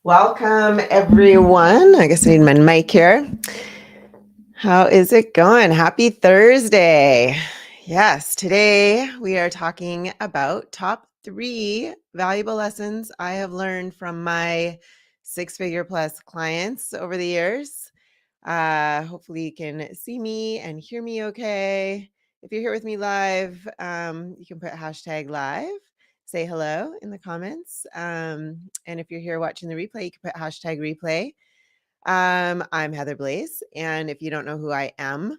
Welcome, everyone. I guess I need my mic here. How is it going? Happy Thursday. Yes, today we are talking about top 3 valuable lessons I have learned from my six-figure plus clients over the years. Hopefully you can see me and hear me okay. If you're here with me live, you can put hashtag live, say hello in the comments. And if you're here watching the replay, you can put hashtag replay. I'm Heather Blaze, and if you don't know who I am,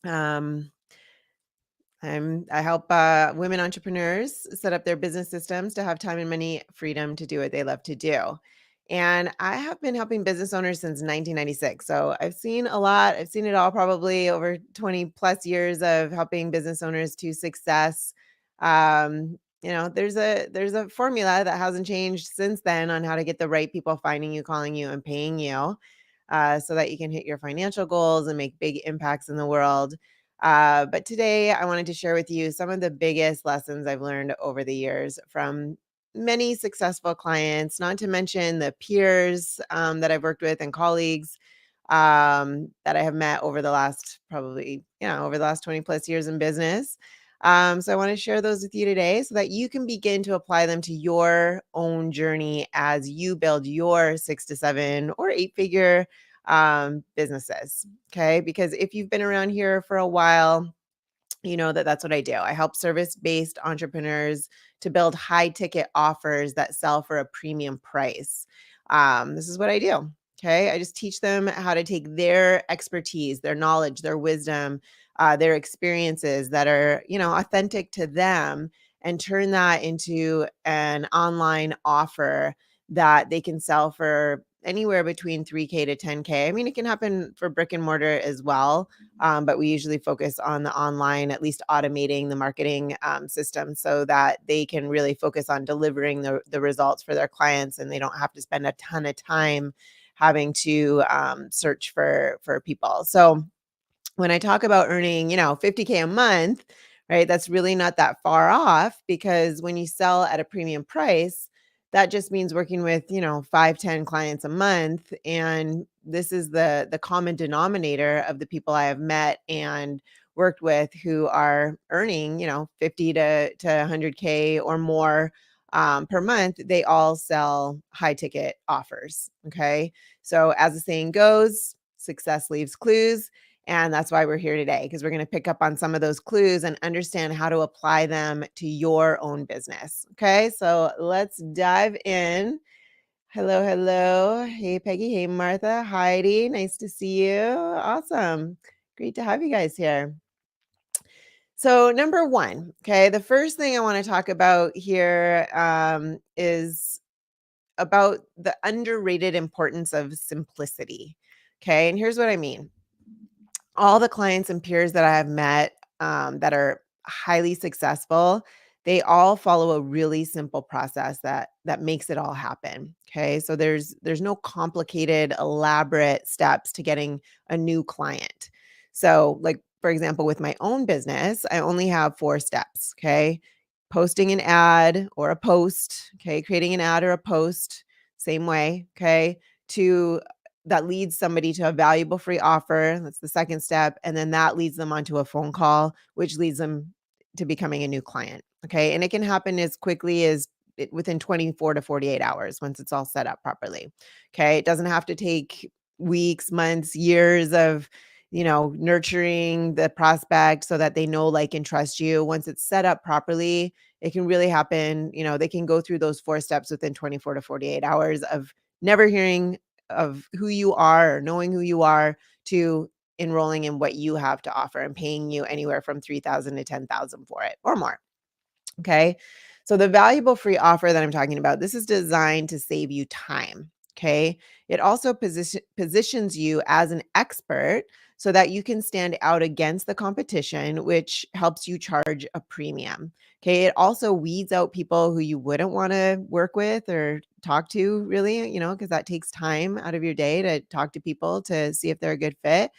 um, I help women entrepreneurs set up their business systems to have time and money freedom to do what they love to do. And I have been helping business owners since 1996. So I've seen a lot. I've seen it all, probably over 20 plus years of helping business owners to success. There's a formula that hasn't changed since then on how to get the right people finding you, calling you, and paying you, so that you can hit your financial goals and make big impacts in the world. But today I wanted to share with you some of the biggest lessons I've learned over the years from many successful clients, not to mention the peers that I've worked with and colleagues that I have met over the last over the last 20 plus years in business. So I want to share those with you today so that you can begin to apply them to your own journey as you build your 6 to 7 or 8 figure businesses. Okay. Because if you've been around here for a while, you know that that's what I do. I help service-based entrepreneurs to build high-ticket offers that sell for a premium price. This is what I do. Okay. I just teach them how to take their expertise, their knowledge, their wisdom, their experiences that are, authentic to them, and turn that into an online offer that they can sell for anywhere between 3K to 10K. I mean, it can happen for brick and mortar as well, but we usually focus on the online, at least automating the marketing system so that they can really focus on delivering the results for their clients, and they don't have to spend a ton of time having to search for people. So when I talk about earning, 50K a month, right, that's really not that far off, because when you sell at a premium price, that just means working with, 5, 10 clients a month. And this is the common denominator of the people I have met and worked with who are earning, 50 to 100K or more per month. They all sell high ticket offers. Okay. So as the saying goes, success leaves clues. And that's why we're here today, because we're going to pick up on some of those clues and understand how to apply them to your own business. Okay, so let's dive in. Hello, hello. Hey, Peggy. Hey, Martha. Heidi. Nice to see you. Awesome. Great to have you guys here. So, number one, okay, the first thing I want to talk about here is about the underrated importance of simplicity. Okay, and here's what I mean. All the clients and peers that I have met that are highly successful, they all follow a really simple process that makes it all happen. Okay, so there's no complicated, elaborate steps to getting a new client. So, like for example, with my own business, I only have 4 steps. Okay, posting an ad or a post. Okay, creating an ad or a post, same way. Okay, to that leads somebody to a valuable free offer. That's the second step. And then that leads them onto a phone call, which leads them to becoming a new client. Okay. And it can happen as quickly as within 24 to 48 hours once it's all set up properly. Okay. It doesn't have to take weeks, months, years of, nurturing the prospect so that they know, like, and trust you. Once it's set up properly, it can really happen. They can go through those 4 steps within 24 to 48 hours of never hearing of who you are or knowing who you are, to enrolling in what you have to offer and paying you anywhere from 3,000 to 10,000 for it or more. Okay. So the valuable free offer that I'm talking about, this is designed to save you time. Okay. It also positions you as an expert so that you can stand out against the competition, which helps you charge a premium. Okay. It also weeds out people who you wouldn't want to work with or talk to, really, because that takes time out of your day to talk to people to see if they're a good fit.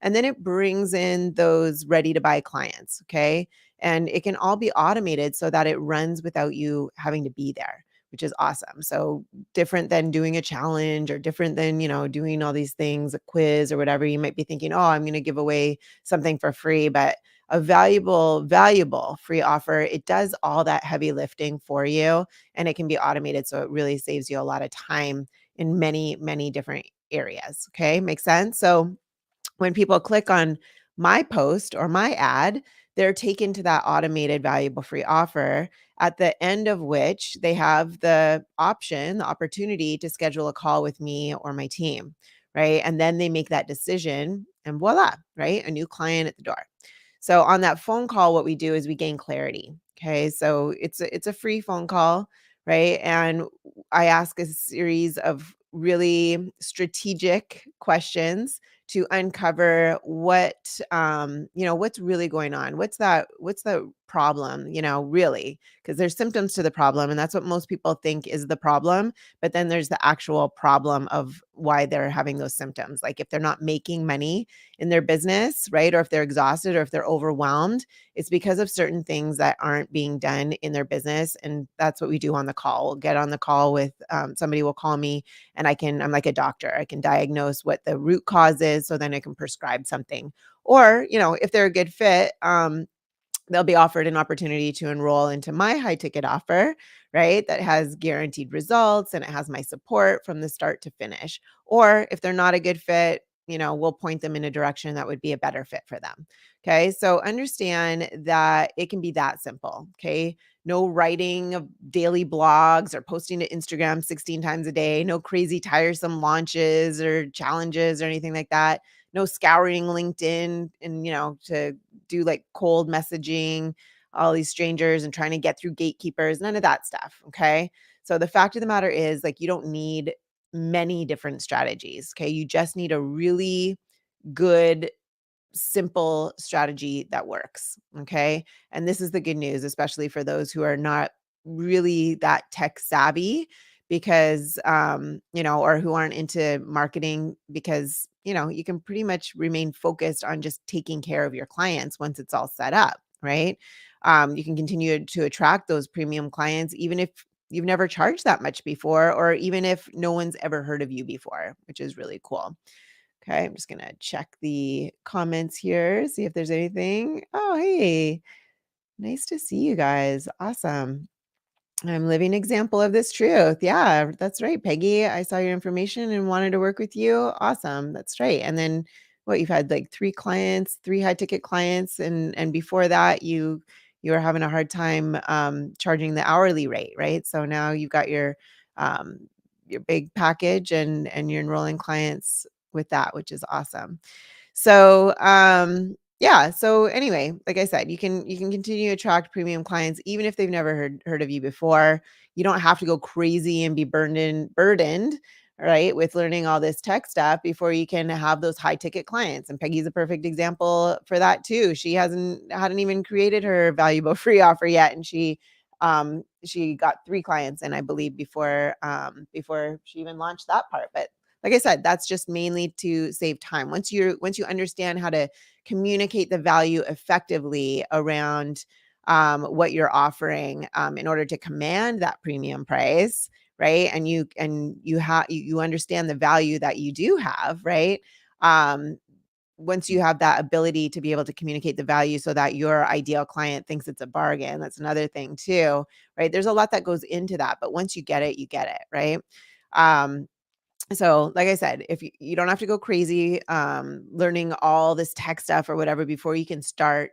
And then it brings in those ready to buy clients. Okay. And it can all be automated so that it runs without you having to be there, which is awesome. So different than doing a challenge or different than, doing all these things, a quiz or whatever. You might be thinking, oh, I'm going to give away something for free, but a valuable free offer, it does all that heavy lifting for you and it can be automated. So it really saves you a lot of time in many, many different areas. Okay. Makes sense. So when people click on my post or my ad, they're taken to that automated valuable free offer, at the end of which they have the opportunity to schedule a call with me or my team, right? And then they make that decision and voila, right? A new client at the door. So on that phone call, what we do is we gain clarity. Okay. So it's a free phone call, right? And I ask a series of really strategic questions to uncover what's really going on. What's the problem, really? Because there's symptoms to the problem, and that's what most people think is the problem. But then there's the actual problem of why they're having those symptoms. Like if they're not making money in their business, right? Or if they're exhausted or if they're overwhelmed, it's because of certain things that aren't being done in their business. And that's what we do on the call. We'll get on the call with somebody will call me and I'm like a doctor. I can diagnose what the root cause is so then I can prescribe something. Or, if they're a good fit, they'll be offered an opportunity to enroll into my high ticket offer, right? That has guaranteed results and it has my support from the start to finish. Or if they're not a good fit, we'll point them in a direction that would be a better fit for them. Okay. So understand that it can be that simple. Okay. No writing of daily blogs or posting to Instagram 16 times a day. No crazy, tiresome launches or challenges or anything like that. No scouring LinkedIn and, to do like cold messaging, all these strangers and trying to get through gatekeepers, none of that stuff. Okay. So the fact of the matter is, like, you don't need many different strategies. Okay. You just need a really good, simple strategy that works. Okay. And this is the good news, especially for those who are not really that tech savvy because, or who aren't into marketing because, you can pretty much remain focused on just taking care of your clients once it's all set up. Right. You can continue to attract those premium clients, even if you've never charged that much before, or even if no one's ever heard of you before, which is really cool. Okay, I'm just gonna check the comments here, see if there's anything. Oh, hey, nice to see you guys. Awesome. I'm living example of this truth. Yeah, that's right, Peggy. I saw your information and wanted to work with you. Awesome. That's right. And then what you've had like three clients, three high ticket clients, and before that you were having a hard time charging the hourly rate, right? So now you've got your big package and you're enrolling clients with that, which is awesome. So, yeah. So anyway, like I said, you can continue to attract premium clients even if they've never heard of you before. You don't have to go crazy and be burdened, right, with learning all this tech stuff before you can have those high ticket clients. And Peggy's a perfect example for that too. She hadn't even created her valuable free offer yet, and she got three clients in, I believe, before she even launched that part. But like I said, that's just mainly to save time. Once you understand how to communicate the value effectively around what you're offering in order to command that premium price, right? And you understand the value that you do have, right? Um, Once you have that ability to be able to communicate the value so that your ideal client thinks it's a bargain, that's another thing too, right? There's a lot that goes into that, but once you get it, right? Um, so, like I said, if you don't have to go crazy learning all this tech stuff or whatever before you can start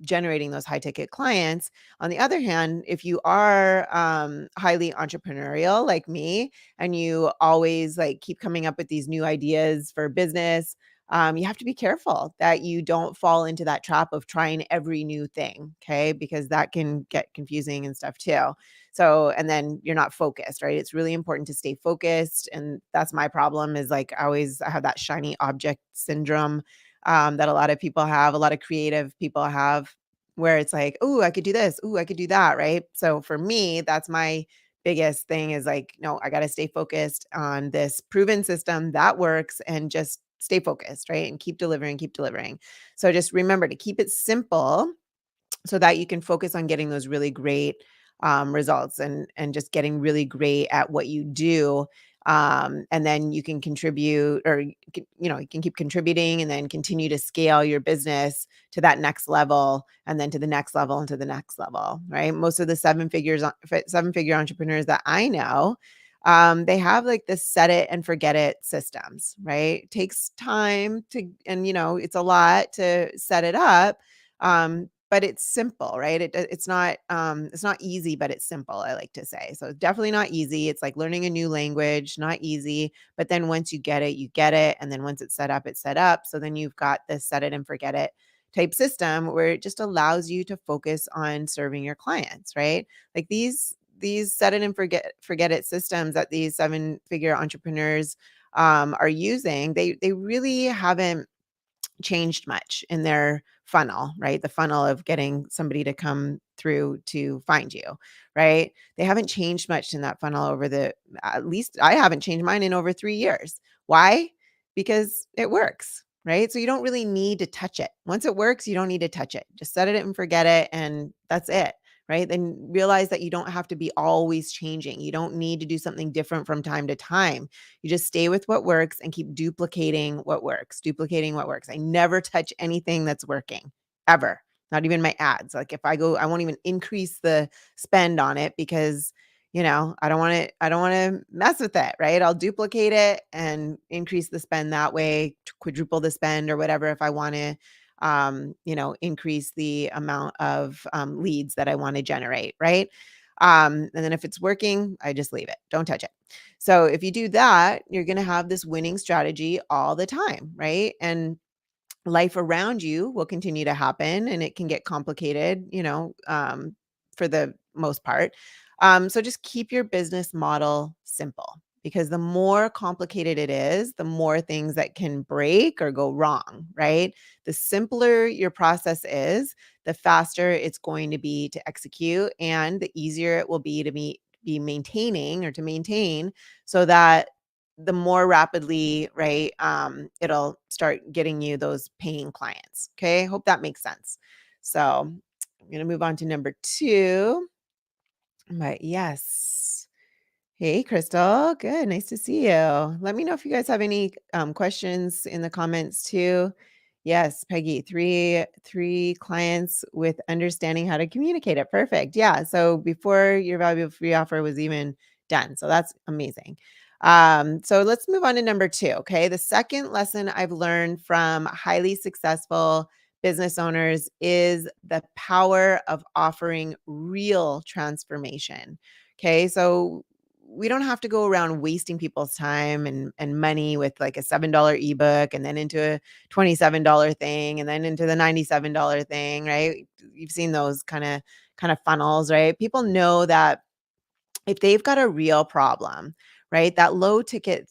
generating those high ticket clients. On the other hand, if you are highly entrepreneurial like me and you always like keep coming up with these new ideas for business, you have to be careful that you don't fall into that trap of trying every new thing. Okay. Because that can get confusing and stuff too. So, and then you're not focused, right? It's really important to stay focused. And that's my problem is like I have that shiny object syndrome that a lot of people have, a lot of creative people have, where it's like, oh, I could do this. Oh, I could do that. Right. So for me, that's my biggest thing is like, no, I got to stay focused on this proven system that works and just stay focused, right? And keep delivering, keep delivering. So just remember to keep it simple so that you can focus on getting those really great results and just getting really great at what you do. And then you can contribute, or you can keep contributing and then continue to scale your business to that next level, and then to the next level, and to the next level, right? Most of the seven figure entrepreneurs that I know, they have like this set it and forget it systems, right? It takes time to, and it's a lot to set it up. But it's simple, right? It's not easy, but it's simple, I like to say. So it's definitely not easy. It's like learning a new language, not easy. But then once you get it, you get it. And then once it's set up, it's set up. So then you've got this set it and forget it type system where it just allows you to focus on serving your clients, right? Like these set it and forget it systems that these seven figure entrepreneurs are using, they really haven't changed much in their funnel, right? The funnel of getting somebody to come through to find you, right? They haven't changed much in that funnel at least I haven't changed mine in over 3 years. Why? Because it works, right? So you don't really need to touch it. Once it works, you don't need to touch it. Just set it and forget it, and that's it. Right. Then realize that you don't have to be always changing. You don't need to do something different from time to time. You just stay with what works and keep duplicating what works. I never touch anything that's working ever, not even my ads. Like if I go, I won't even increase the spend on it because, I don't want to mess with it. Right. I'll duplicate it and increase the spend that way, quadruple the spend or whatever if I want to increase the amount of leads that I want to generate, right? And then if it's working, I just leave it. Don't touch it. So if you do that, you're going to have this winning strategy all the time, right? And life around you will continue to happen and it can get complicated, for the most part. So just keep your business model simple because the more complicated it is, the more things that can break or go wrong, right? The simpler your process is, the faster it's going to be to execute and the easier it will be to be maintaining or to maintain so that the more rapidly, right, it'll start getting you those paying clients. Okay. Hope that makes sense. So I'm going to move on to number 2. But yes. Hey, Crystal. Good. Nice to see you. Let me know if you guys have any questions in the comments too. Yes, Peggy, three clients with understanding how to communicate it. Perfect. Yeah. So before your valuable free offer was even done. So that's amazing. So let's move on to number 2. Okay. The second lesson I've learned from highly successful business owners is the power of offering real transformation. Okay. So we don't have to go around wasting people's time and money with like a $7 ebook and then into a $27 thing and then into the $97 thing, right? You've seen those kind of funnels, right? People know that if they've got a real problem, right? That low ticket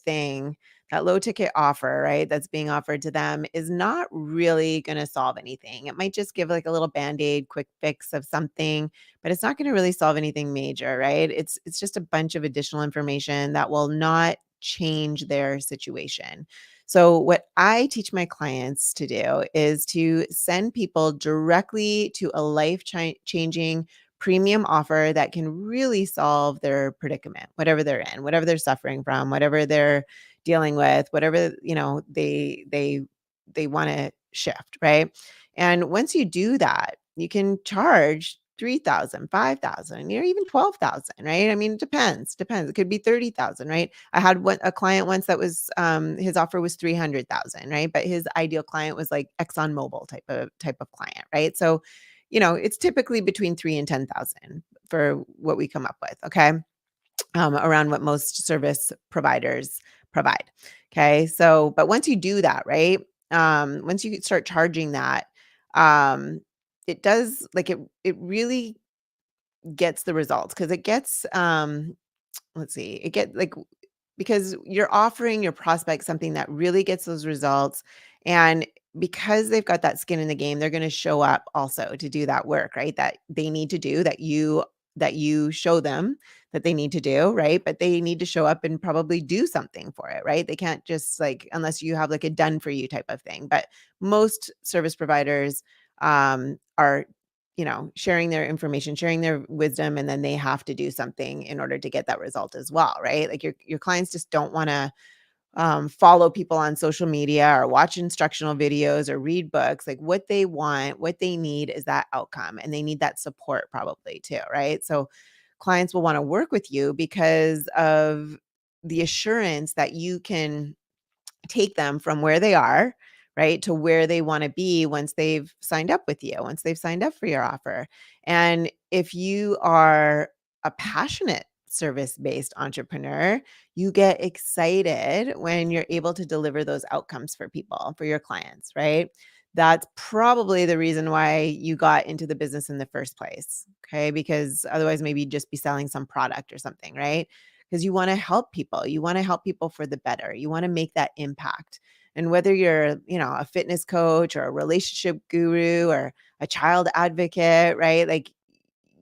offer, right? That's being offered to them is not really going to solve anything. It might just give like a little band-aid quick fix of something, but it's not going to really solve anything major, right? It's just a bunch of additional information that will not change their situation. So what I teach my clients to do is to send people directly to a life-changing premium offer that can really solve their predicament, whatever they're in, whatever they're suffering from, whatever they're dealing with, whatever, they want to shift, right? And once you do that, you can charge 3,000, 5,000, or even 12,000, right? I mean, it depends. It could be 30,000, right? I had a client once that was his offer was 300,000, right? But his ideal client was like ExxonMobil type of client, right? So it's typically between 3 and 10,000 for what we come up with. Okay. Around what most service providers provide. Okay. So, but once you do that, right? Once you start charging that, it does like it really gets the results because it gets, let's see, it get like because you're offering your prospect something that really gets those results. And because they've got that skin in the game, they're going to show up also to do that work, right? That they need to do that you show them that they need to do, right? But they need to show up and probably do something for it, right? They can't just like unless you have like a done for you type of thing. But most service providers are sharing their information, sharing their wisdom, and then they have to do something in order to get that result as well, right? Like your clients just don't want to follow people on social media or watch instructional videos or read books. Like what they want, what they need is that outcome, and they need that support probably too, right? So clients will want to work with you because of the assurance that you can take them from where they are, right, to where they want to be once they've signed up with you, once they've signed up for your offer. And if you are a passionate service-based entrepreneur, you get excited when you're able to deliver those outcomes for people, for your clients, right? That's probably the reason why you got into the business in the first place. Okay. Because otherwise, maybe you'd just be selling some product or something, right? Because you want to help people. You want to help people for the better. You want to make that impact. And whether you're, a fitness coach or a relationship guru or a child advocate, right? Like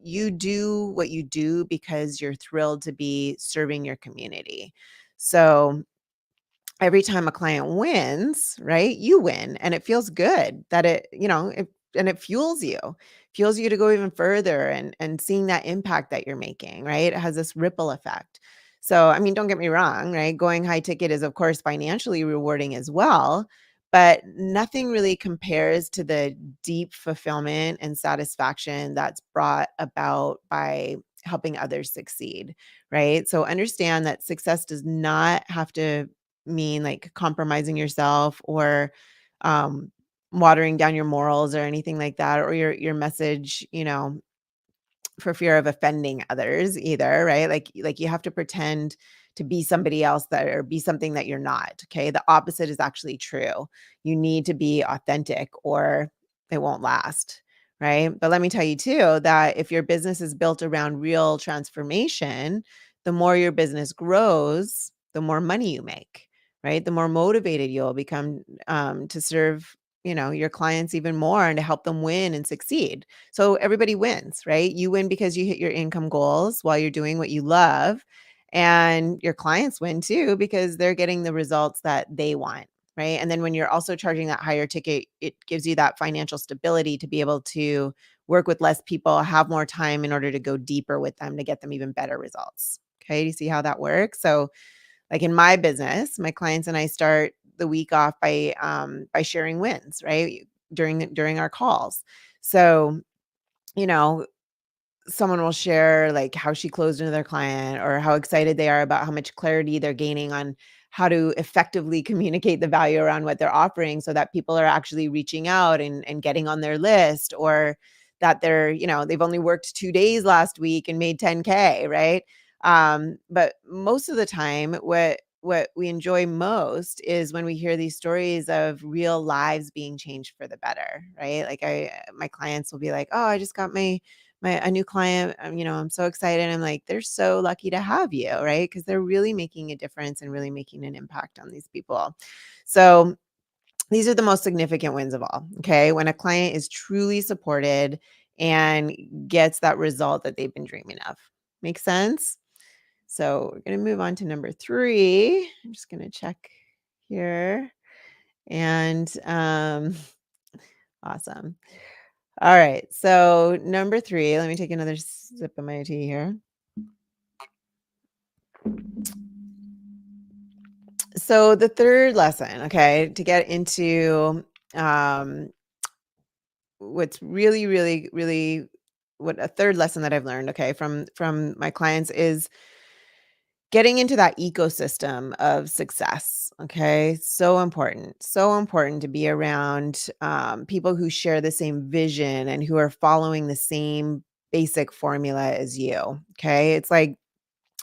you do what you do because you're thrilled to be serving your community. So every time a client wins, right, you win and it feels good that and it fuels you to go even further and seeing that impact that you're making, right? It has this ripple effect. So, I mean, don't get me wrong, right? Going high ticket is of course financially rewarding as well, but nothing really compares to the deep fulfillment and satisfaction that's brought about by helping others succeed, right? So understand that success does not have to mean like compromising yourself or um watering down your morals or anything like that, or your message, for fear of offending others either, right? Like you have to pretend to be somebody else that or be something that you're not. Okay. The opposite is actually true. You need to be authentic or it won't last. Right. But let me tell you too that if your business is built around real transformation, the more your business grows, the more money you make, right? The more motivated you'll become to serve, your clients even more and to help them win and succeed. So everybody wins, right? You win because you hit your income goals while you're doing what you love. And your clients win too because they're getting the results that they want, right? And then when you're also charging that higher ticket, it gives you that financial stability to be able to work with less people, have more time in order to go deeper with them to get them even better results. Okay. Do you see how that works? So, like in my business, my clients and I start the week off by sharing wins, right? During our calls. So, you know, someone will share like how she closed another client or how excited they are about how much clarity they're gaining on how to effectively communicate the value around what they're offering so that people are actually reaching out and getting on their list, or that they've only worked 2 days last week and made 10K, right? But most of the time, what we enjoy most is when we hear these stories of real lives being changed for the better, right? Like my clients will be like, "Oh, I just got my a new client, I'm so excited." I'm like, they're so lucky to have you, right? Because they're really making a difference and really making an impact on these people. So these are the most significant wins of all. Okay. When a client is truly supported and gets that result that they've been dreaming of. Make sense? So we're going to move on to number 3. I'm just going to check here. And awesome. All right. So number 3, let me take another sip of my tea here. So the third lesson, okay, to get into um, what's really, really, really what a third lesson that I've learned, okay, from my clients is getting into that ecosystem of success. Okay. So important to be around people who share the same vision and who are following the same basic formula as you. Okay. It's like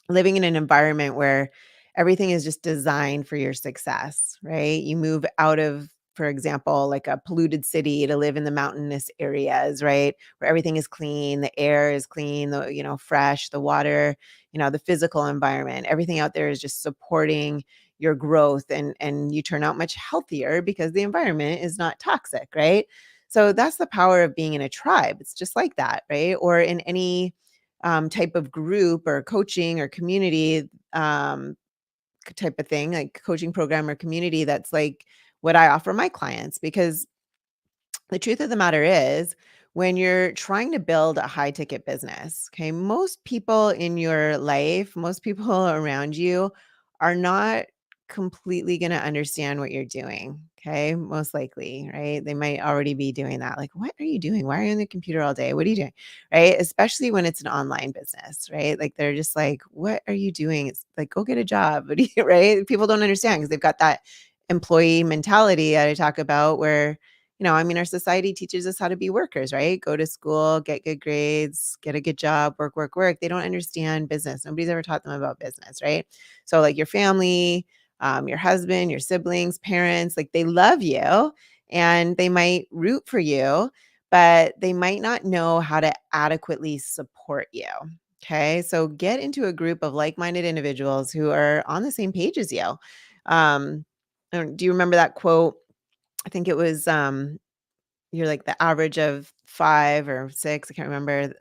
living in an environment where everything is just designed for your success, right? You move out of, for example, like a polluted city to live in the mountainous areas, right? Where everything is clean, the air is clean, fresh, the water, the physical environment, everything out there is just supporting your growth, and you turn out much healthier because the environment is not toxic, right? So that's the power of being in a tribe. It's just like that, right? Or in any type of group or coaching or community type of thing, like coaching program or community, that's like what I offer my clients. Because the truth of the matter is, when you're trying to build a high ticket business, okay, most people in your life, most people around you are not completely going to understand what you're doing. Okay. Most likely, right? They might already be doing that. Like, what are you doing? Why are you on the computer all day? What are you doing? Right. Especially when it's an online business, right? Like, they're just like, what are you doing? It's like, go get a job. What do you, right? People don't understand because they've got that employee mentality that I talk about where, I mean, our society teaches us how to be workers, right? Go to school, get good grades, get a good job, work, work, work. They don't understand business. Nobody's ever taught them about business, right? So, like your family, your husband, your siblings, parents, like they love you and they might root for you, but they might not know how to adequately support you. Okay. So, get into a group of like minded individuals who are on the same page as you. Um, do you remember that quote? I think it was you're like the average of 5 or 6, I can't remember,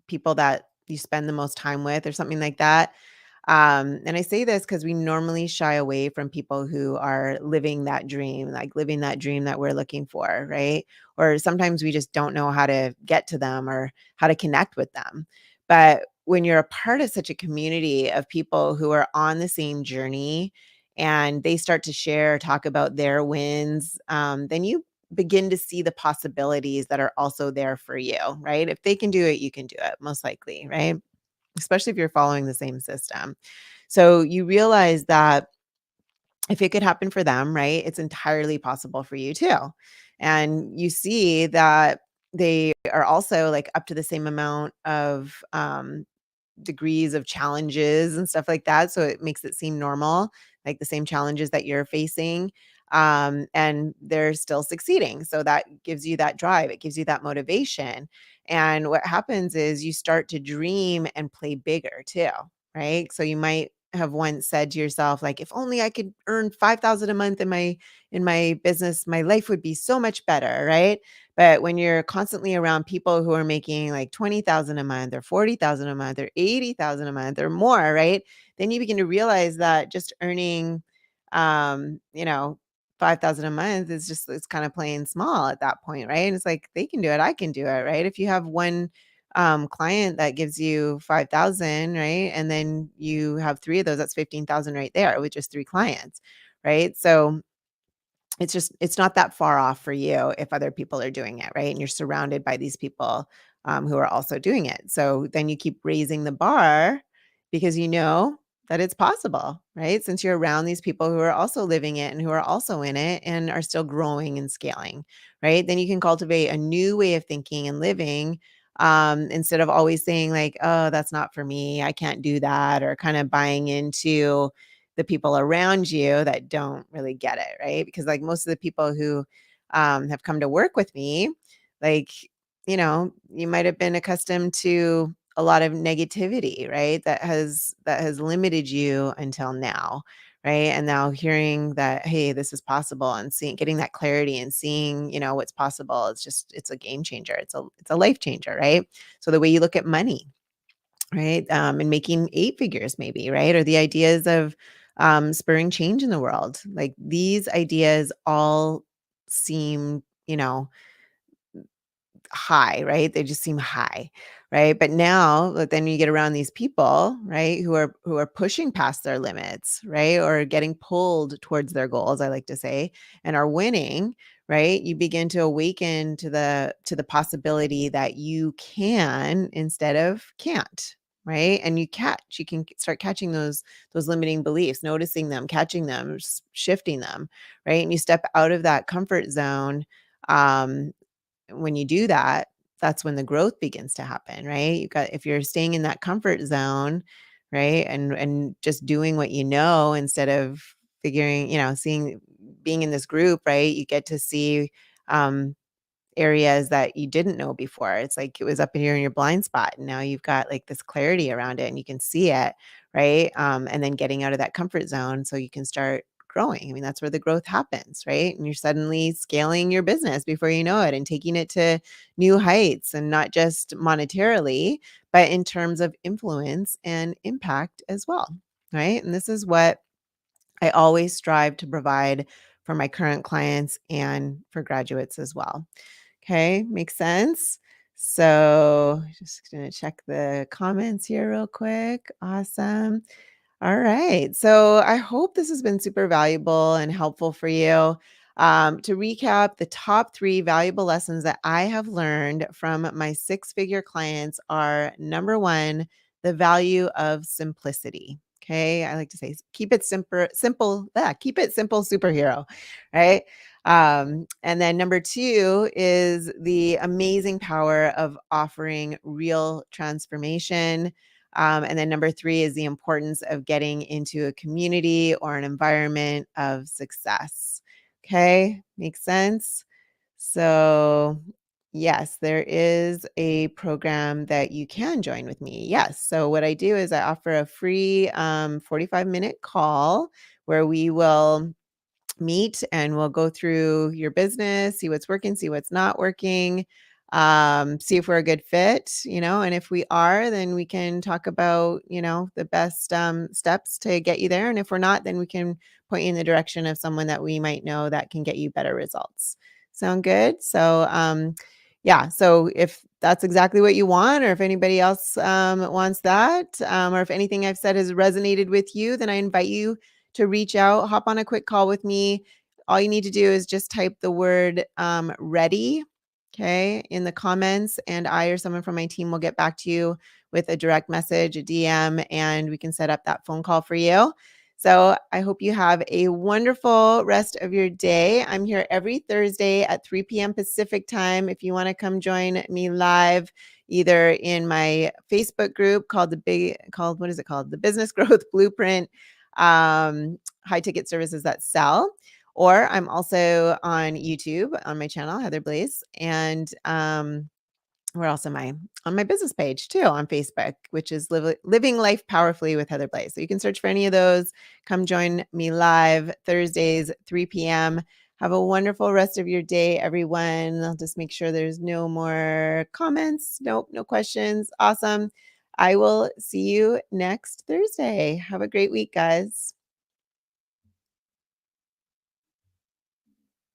people that you spend the most time with or something like that. And I say this because we normally shy away from people who are living that dream, like living that dream that we're looking for, right? Or sometimes we just don't know how to get to them or how to connect with them. But when you're a part of such a community of people who are on the same journey and they start to share, talk about their wins, then you begin to see the possibilities that are also there for you, right? If they can do it, you can do it, most likely, right? Especially if you're following the same system. So you realize that if it could happen for them, right, it's entirely possible for you too. And you see that they are also like up to the same amount of degrees of challenges and stuff like that. So it makes it seem normal, like the same challenges that you're facing. And they're still succeeding. So that gives you that drive, it gives you that motivation. And what happens is you start to dream and play bigger too, right? So you might have once said to yourself, like, if only I could earn 5,000 a month in my business, my life would be so much better, right? But when you're constantly around people who are making like 20,000 a month or 40,000 a month or 80,000 a month or more, right? Then you begin to realize that just earning, um, you know, 5,000 a month is just, it's kind of playing small at that point, right? And it's like, they can do it. I can do it, right? If you have one client that gives you 5,000, right? And then you have three of those, that's 15,000 right there with just three clients, right? So, it's not that far off for you if other people are doing it, right? And you're surrounded by these people, who are also doing it. So then you keep raising the bar because you know that it's possible, right? Since you're around these people who are also living it and who are also in it and are still growing and scaling, right? Then you can cultivate a new way of thinking and living, instead of always saying like, "Oh, that's not for me. I can't do that," or kind of buying into the people around you that don't really get it, right? Because like most of the people who have come to work with me, like, you might have been accustomed to a lot of negativity, right? That has limited you until now, right? And now hearing that, hey, this is possible and seeing getting that clarity and seeing, what's possible, it's a game changer. It's a life changer, right? So the way you look at money, right? And making 8 figures maybe, right? Or the ideas of spurring change in the world. Like these ideas all seem, high, right? They just seem high, right? But now, but then you get around these people, right, who are pushing past their limits, right? Or getting pulled towards their goals, I like to say, and are winning, right? You begin to awaken to the possibility that you can instead of can't. Right. And you can start catching those limiting beliefs, noticing them, catching them, shifting them. Right. And you step out of that comfort zone, um, when you do that, that's when the growth begins to happen, right? If you're staying in that comfort zone, right? And just doing what you know instead of figuring, seeing being in this group, right? You get to see um areas that you didn't know before. It's like it was up here in your blind spot, and now you've got like this clarity around it and you can see it, right? And then getting out of that comfort zone so you can start growing. I mean, that's where the growth happens, right? And you're suddenly scaling your business before you know it and taking it to new heights, and not just monetarily, but in terms of influence and impact as well, right? And this is what I always strive to provide for my current clients and for graduates as well. Okay, makes sense. So just gonna check the comments here real quick. Awesome. All right. So I hope this has been super valuable and helpful for you. To recap, the top three valuable lessons that I have learned from my six-figure clients are number one, the value of simplicity. Okay. I like to say keep it simple, keep it simple, superhero, right? And then number two is the amazing power of offering real transformation. And then number three is the importance of getting into a community or an environment of success. Okay, makes sense. So, yes, there is a program that you can join with me. Yes. So, what I do is I offer a free 45-minute call where we will meet and we'll go through your business, see what's working, see what's not working, see if we're a good fit, and if we are, then we can talk about, the best steps to get you there. And if we're not, then we can point you in the direction of someone that we might know that can get you better results. Sound good? So, yeah. So if that's exactly what you want, or if anybody else wants that, or if anything I've said has resonated with you, then I invite you to reach out, hop on a quick call with me. All you need to do is just type the word ready, okay, in the comments, and I or someone from my team will get back to you with a direct message, a DM, and we can set up that phone call for you. So I hope you have a wonderful rest of your day. I'm here every Thursday at 3 p.m. Pacific time. If you want to come join me live, either in my Facebook group what is it called? The Business Growth Blueprint, high ticket services that sell. Or I'm also on YouTube on my channel, Heather Blaze. And we're also on my business page too on Facebook, which is Living Life Powerfully with Heather Blaze. So you can search for any of those. Come join me live Thursdays, 3 p.m. Have a wonderful rest of your day, everyone. I'll just make sure there's no more comments. Nope, no questions. Awesome. I will see you next Thursday. Have a great week, guys.